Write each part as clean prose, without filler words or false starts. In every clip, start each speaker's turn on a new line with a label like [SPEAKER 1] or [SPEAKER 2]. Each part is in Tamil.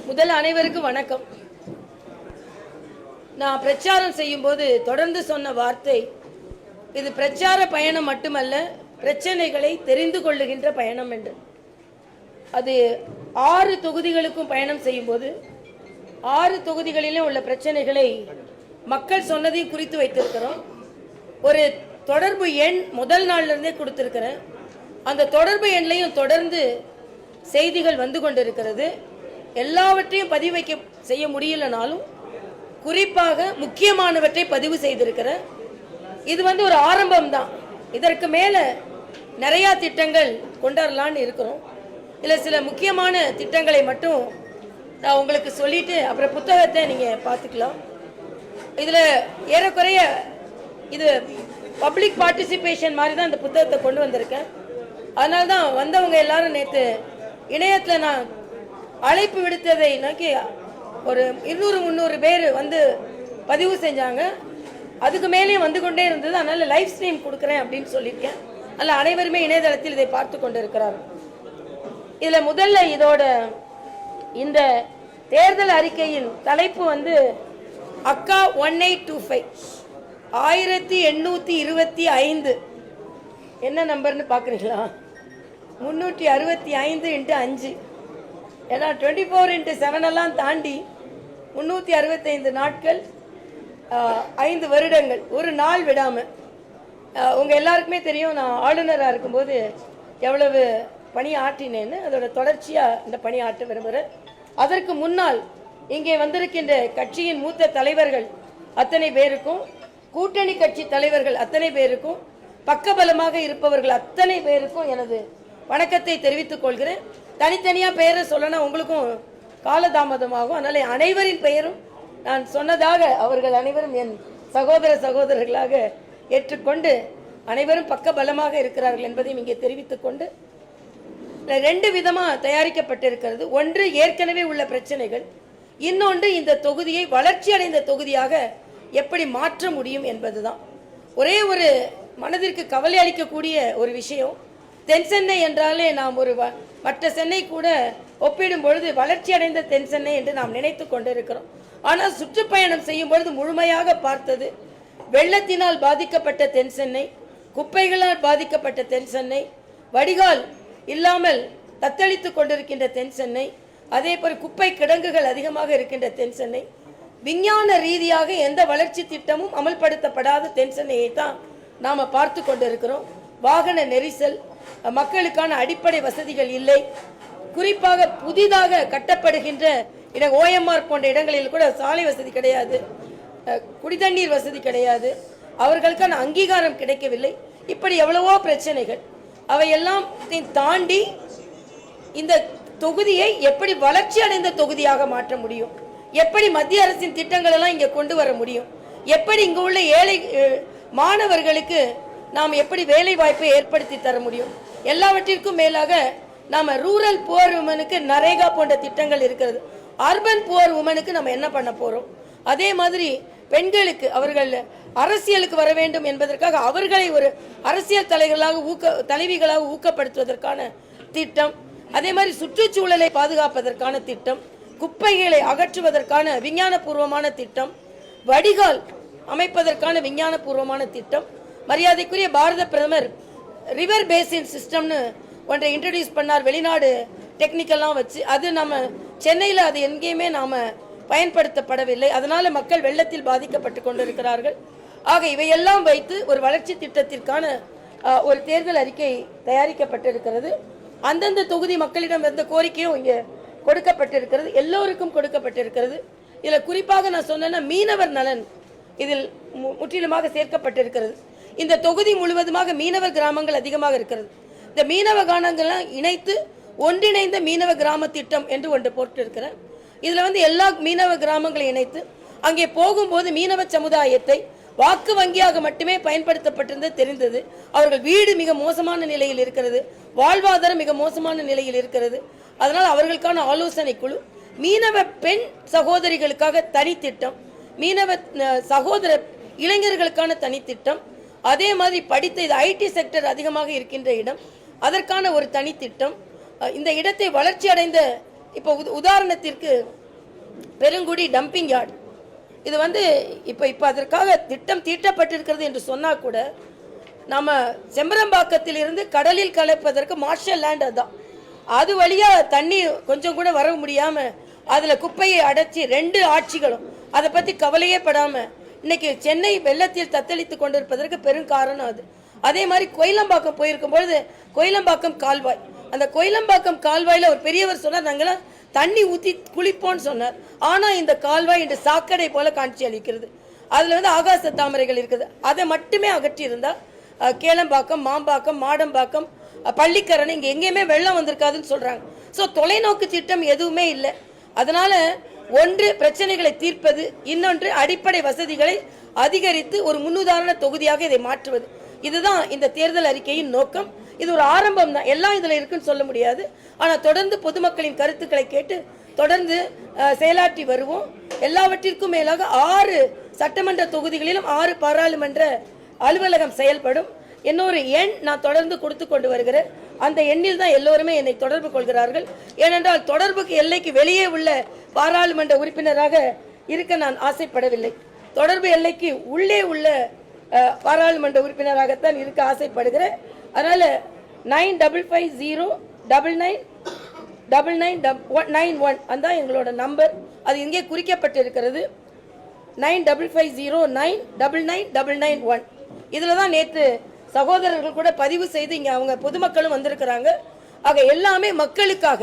[SPEAKER 1] முதல் அனைவருக்கும் வணக்கம். நான் பிரச்சாரம் செய்யும் போது தொடர்ந்து சொன்ன வார்த்தை, இது பிரச்சார பயணம் மட்டுமல்ல, பிரச்சனைகளை தெரிந்து கொள்ளுகின்ற பயணம் என்று. அது 6 தொகுதிகளுக்கும் பயணம் செய்யும் போது 6 தொகுதிகளிலும் உள்ள பிரச்சனைகளை மக்கள் சொன்னதையும் குறித்து வைத்திருக்கிறோம். ஒரு தொடர்பு எண் முதல் நாள்ல இருந்தே கொடுத்திருக்கிறேன். அந்த தொடர்பு எண்ணையும் தொடர்ந்து செய்திகள் வந்து கொண்டிருக்கிறது. எல்லாவற்றையும் பதிவு செய்ய முடியலனாலும் குறிப்பாக முக்கியமானவற்றை பதிவு செய்திருக்கிறேன். இது ஒரு ஆரம்பம் தான். இதற்கு மேல நிறைய திட்டங்கள் கொண்டாடலான்னு இருக்கிறோம். இதில் சில முக்கியமான திட்டங்களை மட்டும் நான் உங்களுக்கு சொல்லிட்டு அப்புறம் புத்தகத்தை நீங்க பார்த்துக்கலாம். இதுல ஏறக்குறைய இது பப்ளிக் பார்ட்டிசிபேஷன் மாதிரி தான் இந்த புத்தகத்தை கொண்டு வந்திருக்கேன். அதனால தான் வந்தவங்க எல்லாரும் நேற்று இணையத்தில் நான் அழைப்பு விடுத்ததை நோக்கி ஒரு 200-300 பேர் வந்து பதிவு செஞ்சாங்க. அதுக்கு மேலேயும் வந்து கொண்டே இருந்தது. அதனால லைவ் ஸ்ட்ரீம் கொடுக்குறேன் அப்படின்னு சொல்லியிருக்கேன். அதில் அனைவருமே இணையதளத்தில் இதை பார்த்து கொண்டு இருக்கிறார்கள். இதில் முதல்ல இதோட இந்த தேர்தல் அறிக்கையின் தலைப்பு அக்கா 1825 1825 என்ன நம்பர்னு பார்க்குறீங்களா? 365 × 5. ஏன்னா 24/7 எல்லாம் தாண்டி 365 நாட்கள், 5 வருடங்கள், ஒரு நாள் விடாம. உங்க எல்லாருக்குமே தெரியும், நான் ஆளுநராக இருக்கும்போது எவ்வளவு பணி ஆற்றினேன்னு. அதோட தொடர்ச்சியா இந்த பணி ஆற்ற விரும்புகிறேன். அதற்கு முன்னால் இங்கே வந்திருக்கின்ற கட்சியின் மூத்த தலைவர்கள் அத்தனை பேருக்கும், கூட்டணி கட்சி தலைவர்கள் அத்தனை பேருக்கும், பக்கபலமாக இருப்பவர்கள் அத்தனை பேருக்கும் எனது வணக்கத்தை தெரிவித்துக் கொள்கிறேன். தனித்தனியா பெயரை சொல்லணும், உங்களுக்கும் காலதாமதமாகும். அதனால அனைவரின் பெயரும் நான் சொன்னதாக அவர்கள் அனைவரும் என் சகோதரர்களாக ஏற்றுக்கொண்டு அனைவரும் பக்க பலமாக இருக்கிறார்கள் என்பதையும் இங்கே தெரிவித்துக் கொண்டு, 2 விதமா தயாரிக்கப்பட்டிருக்கிறது. ஒன்று ஏற்கனவே உள்ள பிரச்சனைகள், இன்னொன்று இந்த தொகுதியை வளர்ச்சி அடைந்த தொகுதியாக எப்படி மாற்ற முடியும் என்பதுதான். ஒரே ஒரு மனதிற்கு கவலை அளிக்கக்கூடிய ஒரு விஷயம், தென் சென்னை என்றாலே நாம் மற்ற சென்னை கூட ஒப்பிடும் பொழுது வளர்ச்சி அடைந்த தென் சென்னை என்று நாம் நினைத்து கொண்டிருக்கிறோம். ஆனால் சுற்றுப்பயணம் செய்யும் பொழுது முழுமையாக பார்த்தது வெள்ளத்தினால் பாதிக்கப்பட்ட தென் சென்னை, குப்பைகளால் பாதிக்கப்பட்ட தென் சென்னை, வடிகால் இல்லாமல் தத்தளித்துக் கொண்டிருக்கின்ற தென் சென்னை, அதே போல் குப்பை கிடங்குகள் அதிகமாக இருக்கின்ற தென் சென்னை, விஞ்ஞான ரீதியாக எந்த வளர்ச்சி திட்டமும் அமல்படுத்தப்படாத தென் சென்னையை தான் நாம பார்த்து கொண்டிருக்கிறோம். வாகன நெரிசல், மக்களுக்கான அடிப்படை வசதிகள் இல்லை. குறிப்பாக புதிதாக கட்டப்படுகின்ற OMR போன்ற இடங்களில் கூட சாலை வசதி கிடையாது, குடிதண்ணீர் வசதி கிடையாது, அவர்களுக்கான அங்கீகாரம் கிடைக்கவில்லை. இப்படி எவ்வளவோ பிரச்சனைகள். அவையெல்லாம் தாண்டி இந்த தொகுதியை எப்படி வளர்ச்சி அடைந்த தொகுதியாக மாற்ற முடியும், எப்படி மத்திய அரசின் திட்டங்கள் எல்லாம் இங்க கொண்டு வர முடியும், எப்படி இங்கு உள்ள ஏழை மாணவர்களுக்கு நாம் எப்படி வேலை வாய்ப்பை ஏற்படுத்தி தர முடியும், எல்லாவற்றிற்கும் மேலாக நாம ரூரல் புவர் உமனுக்கு நரேகா போன்ற திட்டங்கள் இருக்கிறது. அர்பன் புவர் உமனுக்கு நம்ம என்ன பண்ண போறோம்? அதே மாதிரி பெண்களுக்கு அவர்கள் அரசியலுக்கு வர வேண்டும் என்பதற்காக அவர்களை ஒரு அரசியல் தலைவிகளாக ஊக்கப்படுத்துவதற்கான திட்டம், அதே மாதிரி சுற்றுச்சூழலை பாதுகாப்பதற்கான திட்டம், குப்பைகளை அகற்றுவதற்கான விஞ்ஞானபூர்வமான திட்டம், வடிகால் அமைப்பதற்கான விஞ்ஞானபூர்வமான திட்டம். மரியாதைக்குரிய பாரத பிரதமர் ரிவர் பேசின் சிஸ்டம்னு ஒன்றை இன்ட்ரடியூஸ் பண்ணார், வெளிநாடு டெக்னிக்கெல்லாம் வச்சு. அது நம்ம சென்னையில் அது எங்கேயுமே நாம பயன்படுத்தப்படவில்லை. அதனால மக்கள் வெள்ளத்தில் பாதிக்கப்பட்டு கொண்டிருக்கிறார்கள். ஆக இவையெல்லாம் வைத்து ஒரு வளர்ச்சி திட்டத்திற்கான ஒரு தேர்தல் அறிக்கை தயாரிக்கப்பட்டிருக்கிறது. அந்தந்த தொகுதி மக்களிடம் இருந்த கோரிக்கையும் இங்கே கொடுக்கப்பட்டிருக்கிறது, எல்லோருக்கும் கொடுக்கப்பட்டிருக்கிறது. இதுல குறிப்பாக நான் சொன்னேன்னா மீனவர் நலன் இதில் முற்றிலுமாக சேர்க்கப்பட்டிருக்கிறது. இந்த தொகுதி முழுவதுமாக மீனவர் கிராமங்கள் அதிகமாக இருக்கிறது. இந்த மீனவ கிராமங்கள்லாம் இணைத்து ஒன்றிணைந்த மீனவ கிராம திட்டம் என்று ஒன்று போட்டிருக்கிறேன். இதுல எல்லா மீனவ கிராமங்களை இணைத்து அங்கே போகும்போது மீனவ சமுதாயத்தை வாக்கு வங்கியாக மட்டுமே பயன்படுத்தப்பட்டிருந்தது தெரிந்தது. அவர்கள் வீடு மிக மோசமான நிலையில் இருக்கிறது, வாழ்வாதாரம் மிக மோசமான நிலையில் இருக்கிறது. அதனால் அவர்களுக்கான ஆலோசனை குழு, மீனவ பெண் சகோதரிகளுக்காக தனி திட்டம், மீனவ சகோதர இளைஞர்களுக்கான தனி திட்டம், அதே மாதிரி படித்த இது ஐடி செக்டர் அதிகமாக இருக்கின்ற இடம், அதற்கான ஒரு தனி திட்டம். இந்த இடத்தை வளர்ச்சி அடைந்த இப்போ உதாரணத்திற்கு பெருங்குடி டம்பிங் யார்டு, இது வந்து இப்போ அதற்காக திட்டம் தீட்டப்பட்டிருக்கிறது என்று சொன்னால் கூட நம்ம செம்பரம்பாக்கத்தில் இருந்து கடலில் கலப்பதற்கு மார்ஷல் லேண்ட் அதுதான். அது வழியாக தண்ணி கொஞ்சம் கூட வர முடியாமல் அதில் குப்பையை அடைச்சி 2 ஆட்சிகளும் அதை பற்றி கவலையே படாமல் இன்னைக்கு சென்னை வெள்ளத்தில் தத்தளித்து கொண்டிருப்பதற்கு பெரும் காரணம் அது. அதே மாதிரி கோயிலம்பாக்கம் போயிருக்கும் பொழுது கோயிலம்பாக்கம் கால்வாய், அந்த கோயிலம்பாக்கம் கால்வாயில் ஒரு பெரியவர் சொன்னார், நாங்களாம் தண்ணி ஊற்றி குளிப்போன்னு சொன்னார். ஆனால் இந்த கால்வாய் இன்று சாக்கடை போல காட்சி அளிக்கிறது. அதில் வந்து ஆகாச தாமரைகள் இருக்குது. அதை மட்டுமே அகற்றி இருந்தால் கேளம்பாக்கம், மாம்பாக்கம், மாடம்பாக்கம், பள்ளிக்கரணை இங்கே எங்கேயுமே வெள்ளம் வந்திருக்காதுன்னு சொல்கிறாங்க. ஸோ தொலைநோக்கு திட்டம் எதுவுமே இல்லை. அதனால ஒன்று பிரச்சனைகளை தீர்ப்பது, இன்னொன்று அடிப்படை வசதிகளை அதிகரித்து ஒரு முன்னுதாரண தொகுதியாக இதை மாற்றுவது. இதுதான் இந்த தேர்தல் அறிக்கையின் நோக்கம். இது ஒரு ஆரம்பம் தான், எல்லாம் இதில் இருக்குன்னு சொல்ல முடியாது. ஆனால் தொடர்ந்து பொதுமக்களின் கருத்துக்களை கேட்டு தொடர்ந்து செயலாற்றி வருவோம். எல்லாவற்றிற்கும் மேலாக 6 சட்டமன்ற தொகுதிகளிலும் 6 பாராளுமன்ற அலுவலகம் செயல்படும். இன்னொரு எண் நான் தொடர்ந்து கொடுத்து கொண்டு வருகிறேன். அந்த எண்ணில் தான் எல்லோருமே என்னை தொடர்பு கொள்கிறார்கள். ஏனென்றால் தொடர்புக்கு எல்லைக்கு வெளியே உள்ள பாராளுமன்ற உறுப்பினராக இருக்க நான் ஆசைப்படவில்லை. தொடர்பு எல்லைக்கு உள்ளே உள்ள பாராளுமன்ற உறுப்பினராகத்தான் இருக்க ஆசைப்படுகிறேன். அதனால 9509999991 அந்த எங்களோட நம்பர். அது இங்கே குறிக்கப்பட்டிருக்கிறது. 9550999991. இதில் தான் நேற்று சகோதரர்கள் கூட பதிவு செய்து இங்கே அவங்க பொதுமக்களும் வந்திருக்கிறாங்க. ஆக எல்லாமே மக்களுக்காக.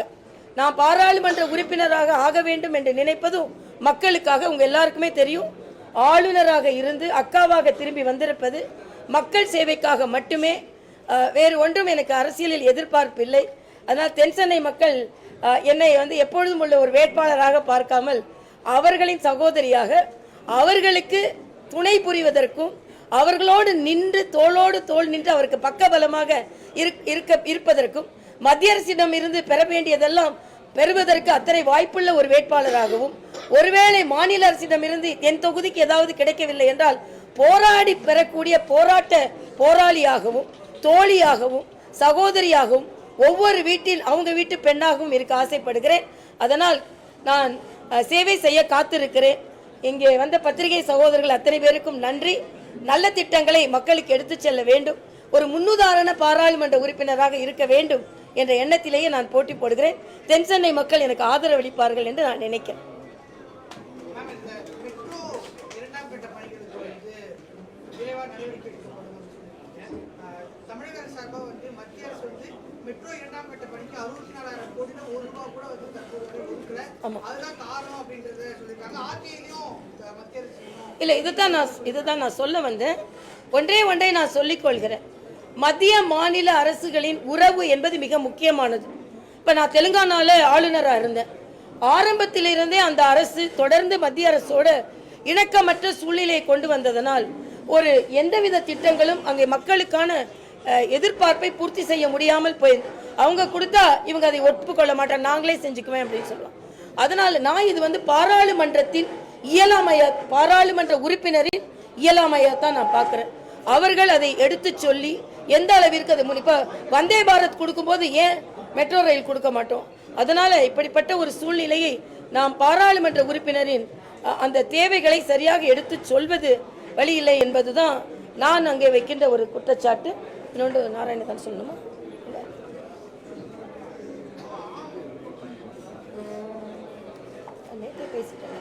[SPEAKER 1] நான் பாராளுமன்ற உறுப்பினராக ஆக வேண்டும் என்று நினைப்பதும் மக்களுக்காக. உங்கள் எல்லாருக்குமே தெரியும், ஆளுநராக இருந்து அக்காவாக திரும்பி வந்திருப்பது மக்கள் சேவைக்காக மட்டுமே. வேறு ஒன்றும் எனக்கு அரசியலில் எதிர்பார்ப்பு இல்லை. அதனால் தென்சென்னை மக்கள் என்னை வந்து எப்பொழுதும் உள்ள ஒரு வேட்பாளராக பார்க்காமல் அவர்களின் சகோதரியாக, அவர்களுக்கு துணை புரிவதற்கும் அவர்களோடு நின்று தோளோடு தோள் நின்று அவருக்கு பக்கபலமாக இருப்பதற்கும் மத்திய அரசிடம் இருந்து பெற வேண்டியதெல்லாம் பெறுவதற்கு அத்தனை வாய்ப்புள்ள ஒரு வேட்பாளராகவும், ஒருவேளை மாநில அரசிடம் இருந்து என் தொகுதிக்கு ஏதாவது கிடைக்கவில்லை என்றால் போராடி பெறக்கூடிய போராட்ட போராளியாகவும், தோழியாகவும், சகோதரியாகவும், ஒவ்வொரு வீட்டில் அவங்க வீட்டு பெண்ணாகவும் இருக்க ஆசைப்படுகிறேன். அதனால் நான் சேவை செய்ய காத்திருக்கிறேன். இங்கே வந்த பத்திரிகை சகோதரர்கள் அத்தனை பேருக்கும் நன்றி. நல்ல திட்டங்களை மக்களுக்கு எடுத்து செல்ல வேண்டும், ஒரு முன்னுதாரண பாராளுமன்ற உறுப்பினராக இருக்க வேண்டும் என்ற எண்ணத்திலேயே நான் போட்டி போடுகிறேன். தென்சென்னை மக்கள் எனக்கு ஆதரவளிப்பார்கள் என்று நான் நினைக்கிறேன். இல்லை, இதுதான் நான் சொல்ல வந்தேன். ஒன்றை நான் சொல்லிக் கொள்கிறேன். மத்திய மாநில அரசுகளின் உறவு என்பது மிக முக்கியமானது. இப்போ நான் தெலுங்கானால ஆளுநராக இருந்தேன். ஆரம்பத்திலிருந்தே அந்த அரசு தொடர்ந்து மத்திய அரசோட இணக்கமற்ற சூழ்நிலையை கொண்டு வந்ததனால் ஒரு எந்தவித திட்டங்களும் அங்கே மக்களுக்கான எதிர்பார்ப்பை பூர்த்தி செய்ய முடியாமல் போயிருக்கு. அவங்க கொடுத்தா இவங்க அதை ஒப்புக்கொள்ள மாட்டாங்க, நாங்களே செஞ்சுக்குவேன் அப்படின்னு சொல்லலாம். அதனால நான் இது வந்து பாராளுமன்றத்தின் இயலாமையா, பாராளுமன்ற உறுப்பினரின் இயலாமையா தான் நான் பார்க்கிறேன். அவர்கள் அதை எடுத்து சொல்லி எந்த அளவிற்கு அதை இப்போ வந்தே பாரத் கொடுக்கும்போது ஏன் மெட்ரோ ரயில் கொடுக்க மாட்டோம்? அதனால இப்படிப்பட்ட ஒரு சூழ்நிலையை நாம் பாராளுமன்ற உறுப்பினரின் அந்த தேவைகளை சரியாக எடுத்து சொல்வது வழியில்லை என்பதுதான் நான் அங்கே வைக்கின்ற ஒரு குற்றச்சாட்டு. இன்னொன்று நாராயணதான் சொல்லணுமா? நேற்று பேசிட்டேன்.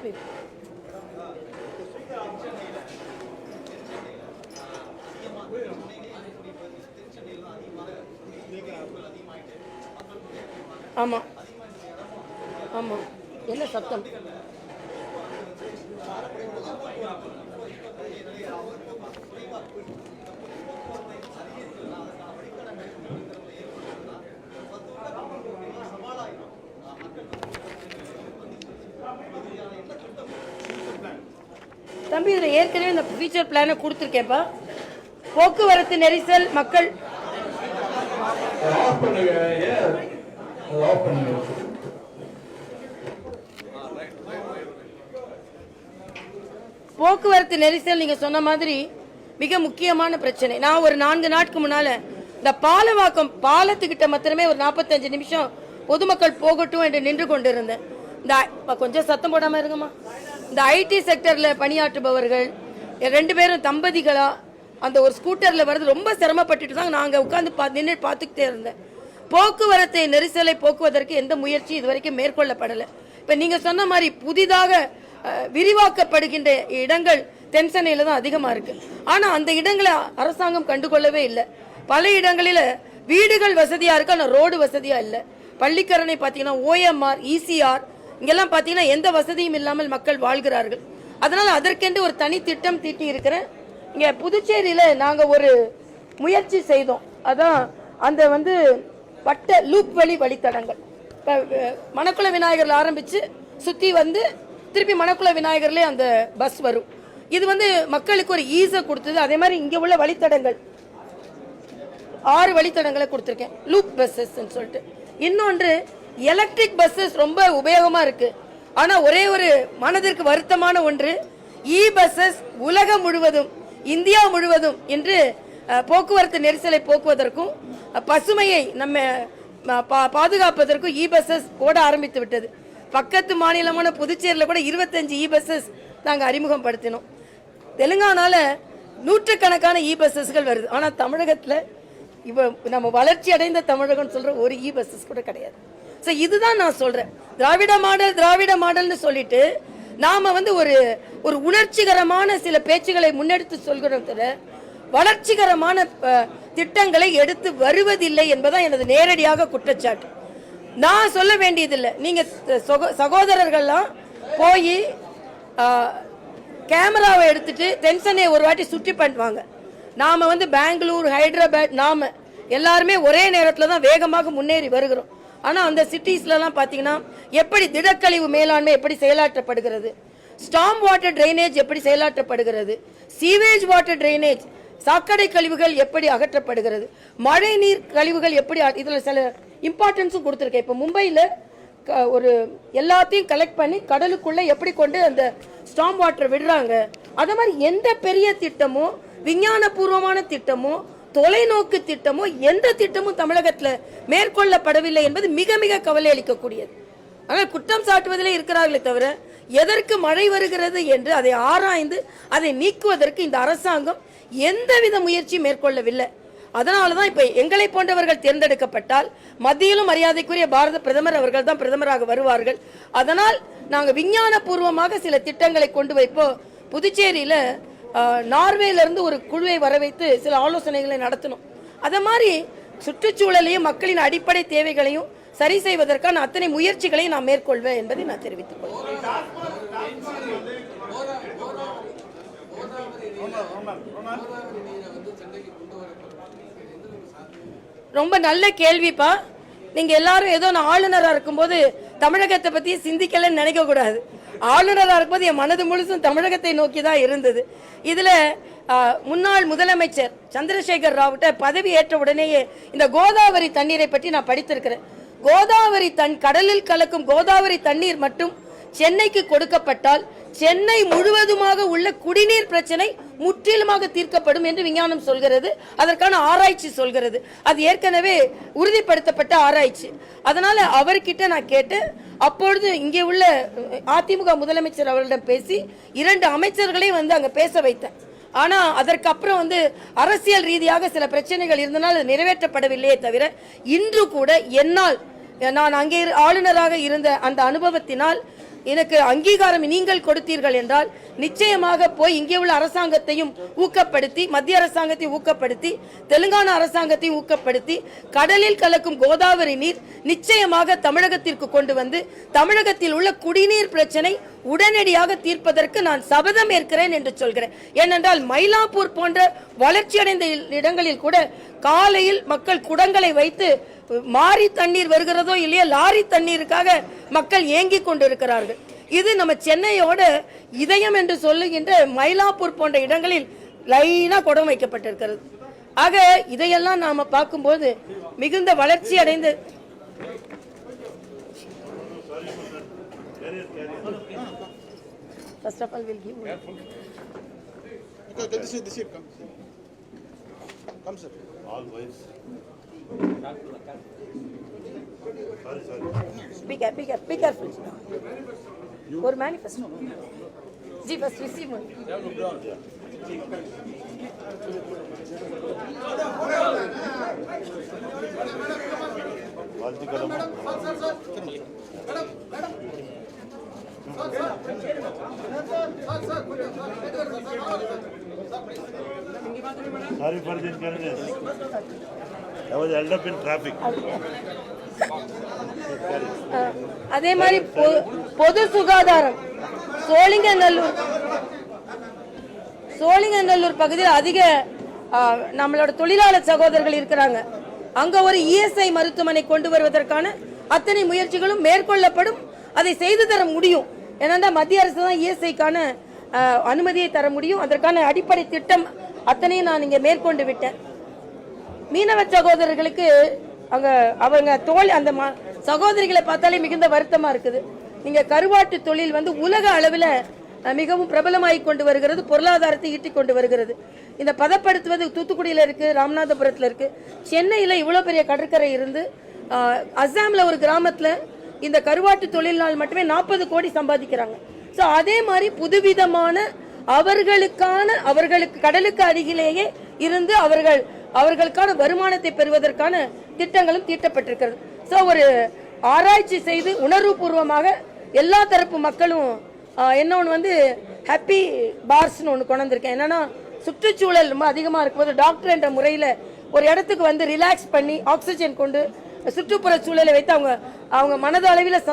[SPEAKER 1] ஆமா ஆமா, என்ன சத்தம்? தம்பி, இதில் ஏற்கனவே இந்த ஃபியூச்சர் பிளானை கொடுத்துருக்கேன்ப்பா. போக்குவரத்து நெரிசல், மக்கள் போக்குவரத்து நெரிசல் நீங்க சொன்ன மாதிரி மிக முக்கியமான பிரச்சனை. நான் ஒரு 4 நாட்களுக்கு முன்னால இந்த பாலவாக்கம் பாலத்துக்கிட்ட மாத்திரமே ஒரு 45 நிமிஷம் பொதுமக்கள் போகட்டும் என்று நின்று கொண்டிருந்தேன். இந்த கொஞ்சம் சத்தம் போடாமல் இருங்கம்மா. இந்த ஐடி செக்டரில் பணியாற்றுபவர்கள் 2 பேரும் தம்பதிகளா அந்த ஒரு ஸ்கூட்டரில் வர்றது ரொம்ப சிரமப்பட்டுட்டு தான் நாங்கள் உட்காந்து நின்று பார்த்துக்கிட்டே இருந்தேன். போக்குவரத்தை நெரிசலை போக்குவதற்கு எந்த முயற்சி இதுவரைக்கும் மேற்கொள்ளப்படலை. இப்போ நீங்கள் சொன்ன மாதிரி புதிதாக விரிவாக்கப்படுகின்ற இடங்கள் தென்சென்னையில் தான் அதிகமாக இருக்குது. ஆனால் அந்த இடங்களை அரசாங்கம் கண்டுகொள்ளவே இல்லை. பல இடங்களில் வீடுகள் வசதியாக இருக்கு, ஆனால் ரோடு வசதியாக இல்லை. பள்ளிக்கரணை பார்த்தீங்கன்னா OMR, ECR இங்கெல்லாம் பார்த்தீங்கன்னா எந்த வசதியும் இல்லாமல் மக்கள் வாழ்கிறார்கள். அதனால் அதற்கென்று ஒரு தனி திட்டம் தீட்டி இருக்கிறேன். இங்கே புதுச்சேரியில் நாங்கள் ஒரு முயற்சி செய்தோம். அதான் அந்த வட்ட லூப் வழித்தடங்கள். இப்போ மணக்குள விநாயகரில் ஆரம்பித்து சுற்றி திருப்பி மணக்குள விநாயகர்லேயே அந்த பஸ் வரும். இது மக்களுக்கு ஒரு ஈஸை கொடுத்தது. அதே மாதிரி இங்கே உள்ள வழித்தடங்கள் 6 வழித்தடங்களை கொடுத்துருக்கேன், லூப் பஸ்ஸஸ் சொல்லிட்டு. இன்னொன்று எலக்ட்ரிக் பஸ்ஸஸ் ரொம்ப உபயோகமாக இருக்கு. ஆனால் ஒரே ஒரு மனதிற்கு வருத்தமான ஒன்று, பஸ்ஸஸ் உலகம் முழுவதும் இந்தியா முழுவதும் இன்று போக்குவரத்து நெரிசலை போக்குவதற்கும் பசுமையை நம்ம பாதுகாப்பதற்கும் பஸ்ஸஸ் ஓட ஆரம்பித்து விட்டது. பக்கத்து மாநிலமான புதுச்சேரியில் கூட 25 பஸ்ஸஸ் நாங்கள் அறிமுகப்படுத்தினோம். தெலுங்கானால நூற்றுக்கணக்கான பஸ்ஸஸ்கள் வருது. ஆனால் தமிழகத்தில் இப்போ நம்ம வளர்ச்சி அடைந்த தமிழகம் சொல்ற ஒரு பஸ்ஸஸ் கூட கிடையாது. ஸோ இதுதான் நான் சொல்றேன், திராவிட மாடல்னு சொல்லிட்டு நாம ஒரு உணர்ச்சிகரமான சில பேச்சுகளை முன்னெடுத்து சொல்கிறோம், வளர்ச்சிகரமான திட்டங்களை எடுத்து வருவதில்லை என்பதான் எனது நேரடியாக குற்றச்சாட்டு. நான் சொல்ல வேண்டியதில்லை. நீங்க சகோதரர்கள்லாம் போய் கேமராவை எடுத்துட்டு தென்சென்னையை ஒரு வாட்டி சுற்றி பண்ணுவாங்க. நாம பெங்களூர், ஹைதராபாத் நாம எல்லாருமே ஒரே நேரத்தில் தான் வேகமாக முன்னேறி வருகிறோம். ஆனால் அந்த சிட்டிஸ்லாம் பார்த்தீங்கன்னா எப்படி திடக்கழிவு மேலாண்மை எப்படி செயலாற்றப்படுகிறது, ஸ்டாம் வாட்டர் ட்ரைனேஜ் எப்படி செயலாற்றப்படுகிறது, சீவேஜ் வாட்டர் ட்ரைனேஜ் சாக்கடை கழிவுகள் எப்படி அகற்றப்படுகிறது, மழை நீர் கழிவுகள் எப்படி, இதில் சில இம்பார்ட்டன்ஸும் கொடுத்துருக்கேன். இப்போ மும்பையில் ஒரு எல்லாத்தையும் கலெக்ட் பண்ணி கடலுக்குள்ளே எப்படி கொண்டு அந்த ஸ்டாம் வாட்டர் விடுறாங்க. அதே மாதிரி எந்த பெரிய திட்டமோ விஞ்ஞானபூர்வமான திட்டமோ தொலைநோக்கு திட்டமோ எந்த திட்டமும் தமிழகத்தில் மேற்கொள்ளப்படவில்லை என்பது மிக மிக கவலை அளிக்கக்கூடியது. ஆனால் குற்றம் சாட்டுவதிலே இருக்கிறார்களே தவிர எதற்கு மழை வருகிறது என்று அதை ஆராய்ந்து அதை நீக்குவதற்கு இந்த அரசாங்கம் எந்தவித முயற்சியும் மேற்கொள்ளவில்லை. அதனால தான் இப்போ எங்களை போன்றவர்கள் தேர்ந்தெடுக்கப்பட்டால் மத்தியிலும் மரியாதைக்குரிய பாரத பிரதமர் அவர்கள் தான் பிரதமராக வருவார்கள். அதனால் நாங்கள் விஞ்ஞானபூர்வமாக சில திட்டங்களை கொண்டு வைப்போம். புதுச்சேரியில் நார்வேலிருந்து ஒரு குழுவை வர வைத்து சில ஆலோசனைகளை நடத்தணும். அதை மாதிரி சுற்றுச்சூழலையும் மக்களின் அடிப்படை தேவைகளையும் சரி செய்வதற்கான அத்தனை முயற்சிகளையும் நான் மேற்கொள்வேன் என்பதை நான் தெரிவித்துக் கொள்கிறேன். ரொம்ப நல்ல கேள்விப்பா. நீங்க எல்லாரும் ஏதோ நான் ஆளுநராக இருக்கும்போது தமிழகத்தை பத்தி சிந்திக்கலன்னு நினைக்க கூடாது. ஆளுநராக இருக்கும்போது என் மனது முழுசும் தமிழகத்தை நோக்கி தான் இருந்தது. இதுல முன்னாள் முதலமைச்சர் சந்திரசேகர் ராவ்கிட்ட பதவி ஏற்ற உடனேயே இந்த கோதாவரி தண்ணீரை பற்றி நான் படித்திருக்கிறேன். கோதாவரி கடலில் கலக்கும் கோதாவரி தண்ணீர் மட்டும் சென்னைக்கு கொடுக்கப்பட்டால் சென்னை முழுவதுமாக உள்ள குடிநீர் பிரச்சனை முற்றிலுமாக தீர்க்கப்படும் என்று விஞ்ஞானம் சொல்கிறது. அதற்கான ஆராய்ச்சி சொல்கிறது. அது ஏற்கனவே உறுதிப்படுத்தப்பட்ட ஆராய்ச்சி. அதனால அவர்கிட்ட நான் கேட்டு அப்பொழுது இங்கே உள்ள அதிமுக முதலமைச்சர் அவர்களிடம் பேசி 2 அமைச்சர்களையும் அங்க பேச வைத்தேன். ஆனா அதற்கு அப்புறம் அரசியல் ரீதியாக சில பிரச்சனைகள் இருந்தனால் அது நிறைவேற்றப்படவில்லையே தவிர இன்று கூட என்னால் நான் அங்கே ஆளுநராக இருந்த அந்த அனுபவத்தினால் எனக்கு அங்கீகாரம் நீங்கள் கொடுத்தீர்கள் என்றால் நிச்சயமாக போய் இங்கே உள்ள அரசாங்கத்தையும் ஊக்கப்படுத்தி மத்திய அரசாங்கத்தையும் ஊக்கப்படுத்தி தெலுங்கானா அரசாங்கத்தையும் ஊக்கப்படுத்தி கடலில் கலக்கும் கோதாவரி நீர் நிச்சயமாக தமிழகத்திற்கு கொண்டு வந்து தமிழகத்தில் உள்ள குடிநீர் பிரச்சனை உடனடியாக தீர்ப்பதற்கு நான் சபதம் ஏற்கிறேன் என்று சொல்கிறேன். ஏனென்றால் மயிலாப்பூர் போன்ற வளர்ச்சியடைந்த இடங்களில் கூட காலையில் மக்கள் குடங்களை வைத்து மாறி தண்ணீர் வருகிறதோ இல்லையா லாரி தண்ணீருக்காக மக்கள் ஏங்கி கொண்டிருக்கிறார்கள். இது நம்ம சென்னையோட இதயம் என்று சொல்லுகின்ற மயிலாப்பூர் போன்ற இடங்களில் லைனா குடம் வைக்கப்பட்டிருக்கிறது. ஆக இதையெல்லாம் நாம பார்க்கும்போது மிகுந்த வளர்ச்சி அடைந்த First of all, we'll give you. Okay, this is come, sir. All boys. Be careful. Or manifesto. जी बस receive one.
[SPEAKER 2] Sorry for the inconvenience. I was held up in traffic.
[SPEAKER 1] அதே மாதிரி பொது சுகாதாரம் சோழிங்கநல்லூர் பகுதியில் அதிக நம்மளோட தொழிலாளர் சகோதரர்கள் இருக்கிறாங்க. அங்க ஒரு இஎஸ்ஐ மருத்துவமனை கொண்டு வருவதற்கான அத்தனை முயற்சிகளும் மேற்கொள்ளப்படும். அதை செய்து தர முடியும். ஏன்னா மத்திய அரசு தான் இஎஸ்ஐக்கான அனுமதியை தர முடியும். அதற்கான அடிப்படை திட்டம் அத்தனையும் நான் இங்க மேற்கொண்டு விட்டேன். மீனவ சகோதரர்களுக்கு அங்க அவங்க அந்த சகோதரிகளை பார்த்தாலே மிகுந்த வருத்தமா இருக்குது. நீங்க கருவாட்டு தொழில் வந்து உலக அளவில் மிகவும் பிரபலமாகி கொண்டு வருகிறது, பொருளாதாரத்தை ஈட்டிக் கொண்டு வருகிறது. இந்த பதப்படுத்துவது தூத்துக்குடியில இருக்கு, ராமநாதபுரத்துல இருக்கு, சென்னையில இவ்வளவு பெரிய கடற்கரை இருந்து அஸ்ஸாம்ல ஒரு கிராமத்துல இந்த கருவாட்டு தொழிலினால் மட்டுமே 40 கோடி சம்பாதிக்கிறாங்க. சோ அதே மாதிரி புதுவிதமான அவர்களுக்கு கடலுக்கு அருகிலேயே இருந்து அவர்களுக்கான வருமானத்தை பெறுவதற்கான திட்டங்களும் தீட்டப்பட்டிருக்கிறது. சோ ஒரு ஆராய்ச்சி செய்து உணர்வுபூர்வமாக எல்லா தரப்பு மக்களும் இன்னொன்று வந்து ஹாப்பி பார்ஸ்னு ஒன்று கொண்டு வந்திருக்கேன். என்னன்னா சுற்றுச்சூழல் ரொம்ப அதிகமாக இருக்கும்போது டாக்டர் என்ற முறையில் ஒரு இடத்துக்கு வந்து ரிலாக்ஸ் பண்ணி ஆக்சிஜன் கொண்டு சுற்றுப்புற சூழலை வைத்து அவங்க மனதளவில்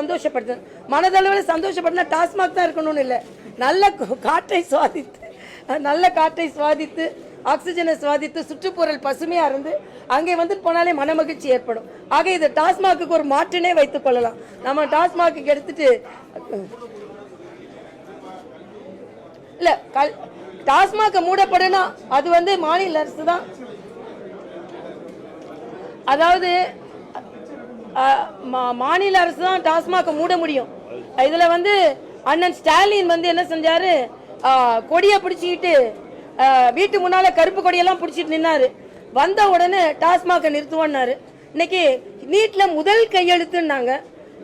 [SPEAKER 1] சந்தோஷப்படுத்தினா டாஸ்மாக் தான் இருக்கணும்னு இல்லை, நல்ல காற்றை சுவாதித்து ஆக்சிஜனை சுவாதித்து சுற்றுப்புறல் பசுமையா இருந்து அங்கே வந்து போனாலே மனமகிழ்ச்சி ஏற்படும். ஆக இது டாஸ்மாக்கு ஒரு மாற்றினை வைத்துக் கொள்ளலாம். நம்ம டாஸ்மாக்கு எடுத்துட்டு இல்ல டாஸ்மாக மூடப்படுனா அது வந்து மாநில அரசு தான், அதாவது மாநில அரசு தான் டாஸ்மாக மூட முடியும். இதுல வந்து அண்ணன் ஸ்டாலின் வந்து என்ன செஞ்சாரு, கொடியை பிடிச்சிக்கிட்டு வீட்டு முன்னால கருப்பு கொடியெல்லாம் பிடிச்சிட்டு நின்னாரு. வந்த உடனே டாஸ்மாக நிறுத்துவான்னாரு. இன்னைக்கு நீட்ல முதல் கையெழுத்துனாங்க,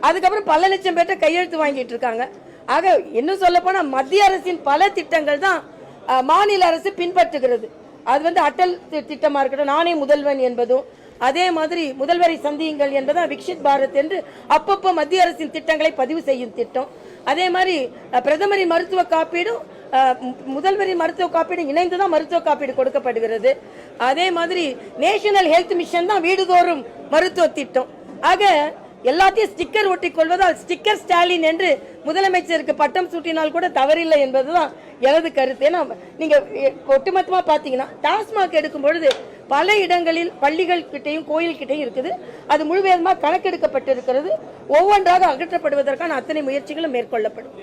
[SPEAKER 1] அதுக்கப்புறம் பல லட்சம் பேர்ட்ட கையெழுத்து வாங்கிட்டு இருக்காங்க. ஆக இன்னும் சொல்ல போனா மத்திய அரசின் பல திட்டங்கள் தான் மாநில அரசு பின்பற்றுகிறது. அது வந்து அட்டல் திட்டமா இருக்கட்டும், நானே முதல்வன் என்பதும், அதே மாதிரி முதல்வரை சந்தியுங்கள் என்பதும் விக்ஷித் பாரத் என்று அப்பப்போ மத்திய அரசின் திட்டங்களை பதிவு செய்யும் திட்டம். அதே மாதிரி பிரதமரின் மருத்துவ காப்பீடும் முதல்வரின் மருத்துவ காப்பீடு இணைந்துதான் மருத்துவ காப்பீடு கொடுக்கப்படுகிறது. அதே மாதிரி நேஷனல் ஹெல்த் மிஷன் தான் வீடுதோறும் மருத்துவ திட்டம். ஆக எல்லாத்தையும் ஸ்டிக்கர் ஒட்டி கொள்வதால் ஸ்டிக்கர் ஸ்டாலின் என்று முதலமைச்சருக்கு பட்டம் சூட்டினால் கூட தவறில்லை என்பதுதான் எனது கருத்து. ஏன்னா நீங்க ஒட்டுமொத்தமா பாத்தீங்கன்னா டாஸ்மாக் எடுக்கும் பொழுது பல இடங்களில் பள்ளிகள் கிட்டையும் கோயில் கிட்டையும் இருக்குது. அது முழுவதுமாக கணக்கெடுக்கப்பட்டிருக்கிறது. ஒவ்வொன்றாக அகற்றப்படுவதற்கான அத்தனை முயற்சிகளும் மேற்கொள்ளப்படும்.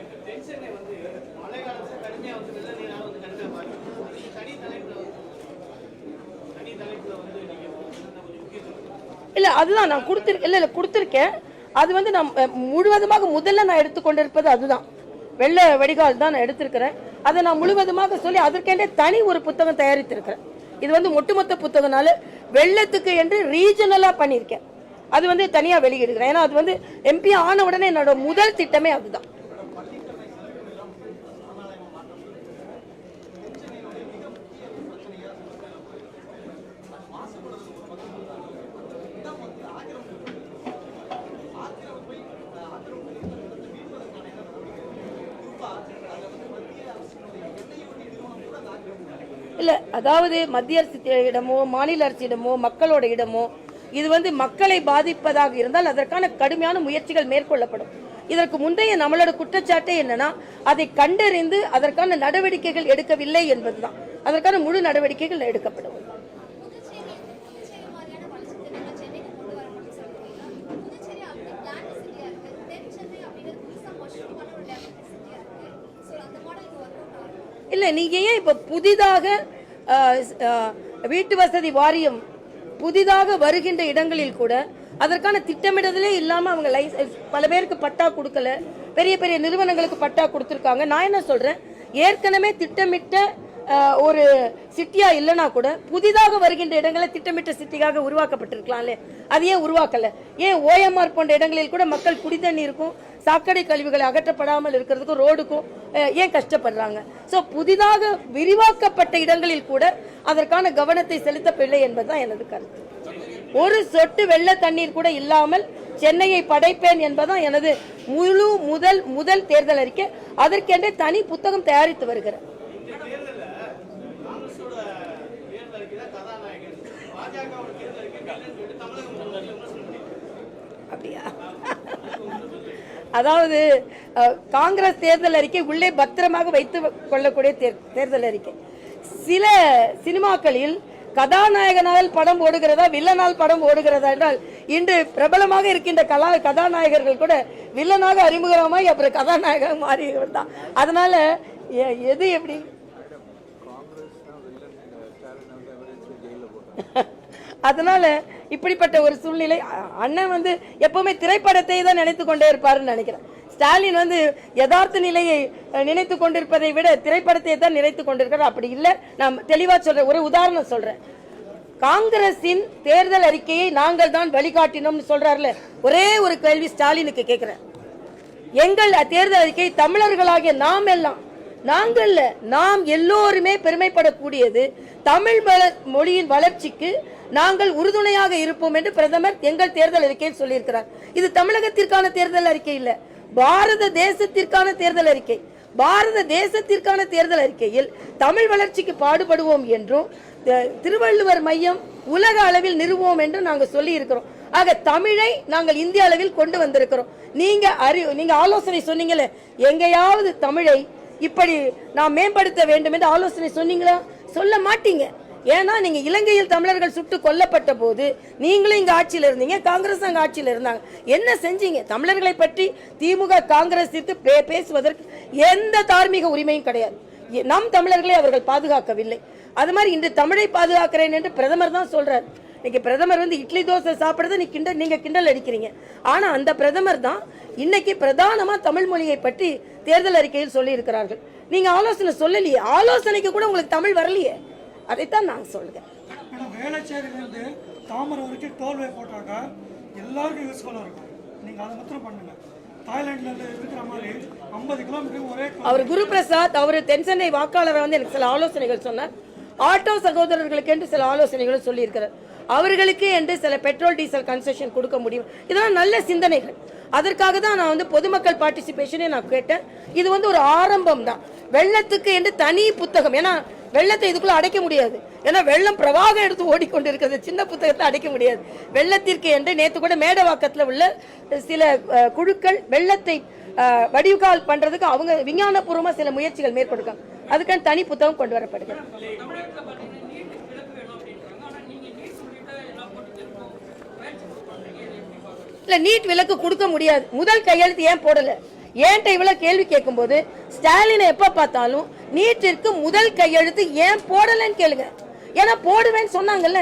[SPEAKER 1] இல்ல அதுதான் நான் கொடுத்திருக்கேன். அது வந்து நான் முழுவதுமாக முதல்ல நான் எடுத்துக்கொண்டிருப்பது அதுதான், வெள்ள வடிகால் தான் நான் எடுத்திருக்கிறேன். அதை நான் முழுவதுமாக சொல்லி அதற்கென்றே தனி ஒரு புத்தகம் தயாரித்திருக்கிறேன். இது வந்து ஒட்டுமொத்த புத்தகனால வெள்ளத்துக்கு என்று ரீஜனலா பண்ணியிருக்கேன். அது வந்து தனியா வெளியிடுகிறேன். ஏன்னா அது வந்து எம்பி ஆன உடனே என்னோட முதல் திட்டமே அதுதான். இல்ல அதாவது மத்திய அரசிடமோ மாநில அரசிடமோ மக்களோட இடமோ இது வந்து மக்களை பாதிப்பதாக இருந்தால் அதற்கான கடுமையான முயற்சிகள் மேற்கொள்ளப்படும். இதற்கு முந்தைய நம்மளோட குற்றச்சாட்டே என்னன்னா அதை கண்டறிந்து அதற்கான நடவடிக்கைகள் எடுக்கவில்லை என்பதுதான். அதற்கான முழு நடவடிக்கைகள் எடுக்கப்படும். இல்ல நீங்க ஏன் இப்ப புதிதாக வீட்டு வசதி வாரியம் புதிதாக வருகின்ற இடங்களில் கூட அதற்கான திட்டமிடுதலே இல்லாம அவங்க பல பேருக்கு பட்டா கொடுக்கல, பெரிய பெரிய நிறுவனங்களுக்கு பட்டா கொடுத்திருக்காங்க. நான் என்ன சொல்றேன், ஏற்கனவே திட்டமிட்ட ஒரு சிட்டியா இல்லைன்னா கூட புதிதாக வருகின்ற இடங்களை திட்டமிட்ட சிட்டியாக உருவாக்கப்பட்டிருக்கலாம்ல. அது ஏன் உருவாக்கல? ஏன் OMR போன்ற இடங்களில் கூட மக்கள் குடிதண்ணீருக்கும் சாக்கடை கழிவுகளை அகற்றப்படாமல் இருக்கிறதுக்கும் ரோடுக்கும் ஏன் கஷ்டப்படுறாங்க? ஸோ புதிதாக விரிவாக்கப்பட்ட இடங்களில் கூட அதற்கான கவனத்தை செலுத்தவில்லை என்பதுதான் எனது கருத்து. ஒரு சொட்டு வெள்ள தண்ணீர் கூட இல்லாமல் சென்னையை படைப்பேன் என்பதுதான் எனது முதல் தேர்தல் அறிக்கை. அதற்கென்றே தனி புத்தகம் தயாரித்து வருகிறேன். அப்படியா? அதாவது காங்கிரஸ் தேர்தல் அறிக்கை உள்ளே பத்திரமாக வைத்து கொள்ளக்கூடிய தேர்தல் அறிக்கை. சில சினிமாக்களில் கதாநாயகனால் படம் ஓடுகிறதா வில்லனால் படம் ஓடுகிறதா என்றால் இன்று பிரபலமாக இருக்கின்ற கதாநாயகர்கள் கூட வில்லனாக அறிமுகமாய் அப்புறம் கதாநாயகமாக மாறியவர் தான். அதனால எது எப்படி அதனால இப்படிப்பட்ட ஒரு சூழ்நிலை. அண்ணன் எப்பவுமே திரைப்படத்தை தான் நினைத்து கொண்டே இருப்பாருன்னு நினைக்கிறேன். ஸ்டாலின் யதார்த்த நிலையை நினைத்து கொண்டிருப்பதை விட திரைப்படத்தை தான் நினைத்து கொண்டிருக்கிறார். அப்படி இல்லை. நான் தெளிவா சொல்றேன். ஒரு உதாரணம் சொல்றேன். காங்கிரசின் தேர்தல் அறிக்கையை நாங்கள் தான் வழிகாட்டினோம்னு சொல்றாருல. ஒரே ஒரு கேள்வி ஸ்டாலினுக்கு கேட்கிறேன். எங்கள் தேர்தல் அறிக்கை தமிழர்களாகிய நாம் எல்லோருமே பெருமைப்படக்கூடியது தமிழ் மொழியின் வளர்ச்சிக்கு நாங்கள் உறுதுணையாக இருப்போம் என்று பிரதமர் எங்கள் தேர்தல் அறிக்கையில் சொல்லியிருக்கிறார். இது தமிழகத்திற்கான தேர்தல் அறிக்கை இல்ல, பாரத தேசத்திற்கான தேர்தல் அறிக்கை. பாரத தேசத்திற்கான தேர்தல் அறிக்கையில் தமிழ் வளர்ச்சிக்கு பாடுபடுவோம் என்றும் திருவள்ளுவர் மையம் உலக அளவில் நிறுவோம் என்று நாங்கள் சொல்லி இருக்கிறோம். ஆக தமிழை நாங்கள் இந்திய அளவில் கொண்டு வந்திருக்கிறோம். நீங்க ஆலோசனை சொன்னீங்களே, எங்கேயாவது தமிழை இப்படி நாம் மேம்படுத்த வேண்டும் என்று ஆலோசனை சொன்னீங்களா? சொல்ல மாட்டீங்க. ஏன்னா நீங்க இலங்கையில் தமிழர்கள் சுட்டு கொல்லப்பட்ட போது நீங்களும் இங்க ஆட்சியில் இருந்தீங்க, காங்கிரஸ் அங்க ஆட்சியில் இருந்தாங்க. என்ன செஞ்சீங்க? தமிழர்களை பற்றி திமுக காங்கிரஸிற்கு பேசுவதற்கு எந்த தார்மீக உரிமையும் கிடையாது. நம் தமிழர்களை அவர்கள் பாதுகாக்கவில்லை. அது மாதிரி இன்று தமிழை பாதுகாக்கிறேன் என்று பிரதமர் தான் சொல்றாரு. இன்னைக்கு பிரதமர் இட்லி தோசை சாப்பிடுறத நீங்க கிண்டல் அடிக்கிறீங்க. ஆனா அந்த பிரதமர் தான் இன்னைக்கு பிரதானமா தமிழ் மொழியை பற்றி தேர்தல் அறிக்கையில் சொல்லி இருக்கிறார்கள். நீங்க ஆலோசனை சொல்லலையே, ஆலோசனைக்கு கூட உங்களுக்கு தமிழ் வரலையே. அதைத்தான் நான் சொல்றேன்.
[SPEAKER 3] வேளச்சேரியிலிருந்து தாமரை வரைக்கும் டோல்வே போட்டாக்க எல்லாருக்கும் யூஸ்ஃபுல்லா இருக்கும். நீங்க அதை மாத்திரம் பண்ணுங்க. தாய்லாந்துல இருக்கிற மாதிரி 50 கிலோமீட்டர் ஒரே.
[SPEAKER 1] அவர் குரு பிரசாத் அவர் தென்சென்னை வாக்காளரை எனக்கு சில ஆலோசனைகள் சொன்னார். ஆட்டோ சகோதரர்களுக்கு என்று சில ஆலோசனைகளும் சொல்லி இருக்கிறார். அவர்களுக்கு என்று சில பெட்ரோல் டீசல் கன்செஷன் கொடுக்க முடியும். இதெல்லாம் நல்ல சிந்தனைகள். அதற்காக தான் நான் பொதுமக்கள் பார்ட்டிசிபேஷனே நான் கேட்டேன். இது ஒரு ஆரம்பம் தான். வெள்ளத்துக்கு என்று தனி புத்தகம். ஏன்னா வெள்ளத்தை இதுக்குள்ள அடைக்க முடியாது. ஏன்னா வெள்ளம் பிரவாகம் எடுத்து ஓடிக்கொண்டிருக்கிறது. சின்ன புத்தகத்தை அடைக்க முடியாது. வெள்ளத்திற்கு என்று நேற்று கூட மேடவாக்கத்தில் உள்ள சில குழுக்கள் வெள்ளத்தை வடிகால் பண்றதுக்கு அவங்க விஞ்ஞானபூர்வமா சில முயற்சிகள் மேற்கொண்டிருக்காங்க. அதுக்கான தனி புத்தகம் கொண்டு வரப்படுகிறது. இல்ல நீட் விலக்கு கொடுக்க முடியாது. முதல் கையெழுத்து ஏன் போடல? ஏன்ட்ட இவ்வளவு கேள்வி கேட்கும் போது ஸ்டாலினை எப்ப பார்த்தாலும் நீட்டிற்கு முதல் கையெழுத்து ஏன் போடலன்னு கேளுங்க. ஏன்னா போடுவேன்னு சொன்னாங்கல்ல.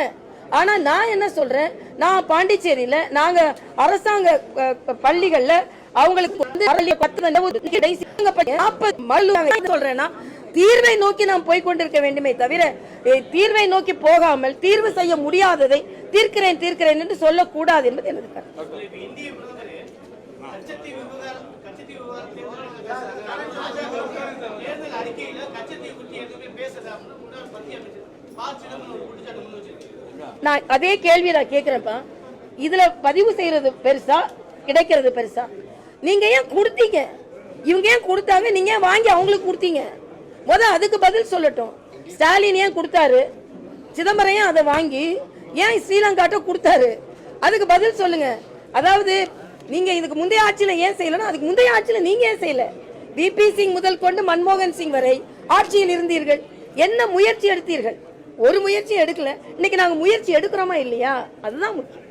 [SPEAKER 1] ஆனா நான் என்ன சொல்றேன், நான் பாண்டிச்சேரியில நாங்க அரசாங்க பள்ளிகள்ல அவங்களுக்கு சொல்றேன்னா தீர்வை நோக்கி நாம் போய்கொண்டிருக்க வேண்டுமே தவிர தீர்வை நோக்கி போகாமல் தீர்வு செய்ய முடியாததை தீர்க்கிறேன் என்று சொல்லக்கூடாது என்பது எனது கருத்து. நான் அதே கேள்வி நான் கேட்கிறேன்ப்பா. இதுல பதிவு செய்யறது பெருசா கிடைக்கிறது பெருசா? நீங்க ஏன் கொடுத்தீங்க? இவங்க ஏன் கொடுத்தாங்க? நீங்க ஏன் வாங்கி அவங்களுக்கு கொடுத்தீங்க? அதுக்கு பதில் சொல்லட்டும். ஸ்டாலின் ஏன் கொடுத்தாரு? சிதம்பரம் ஏன் அதை வாங்கி ஏன் ஸ்ரீலங்காட்ட கொடுத்தாரு? அதுக்கு பதில் சொல்லுங்க. அதாவது நீங்க இதுக்கு முந்தைய ஆட்சியில ஏன் செய்யலன்னா அதுக்கு முந்தைய ஆட்சியில நீங்க ஏன் செய்யல? விபி சிங் முதல் கொண்டு மன்மோகன் சிங் வரை ஆட்சியில் இருந்தீர்கள். என்ன முயற்சி எடுத்தீர்கள்? ஒரு முயற்சி எடுக்கல. இன்னைக்கு நாங்க முயற்சி எடுக்கிறோமா இல்லையா? அதுதான் முக்கியம்.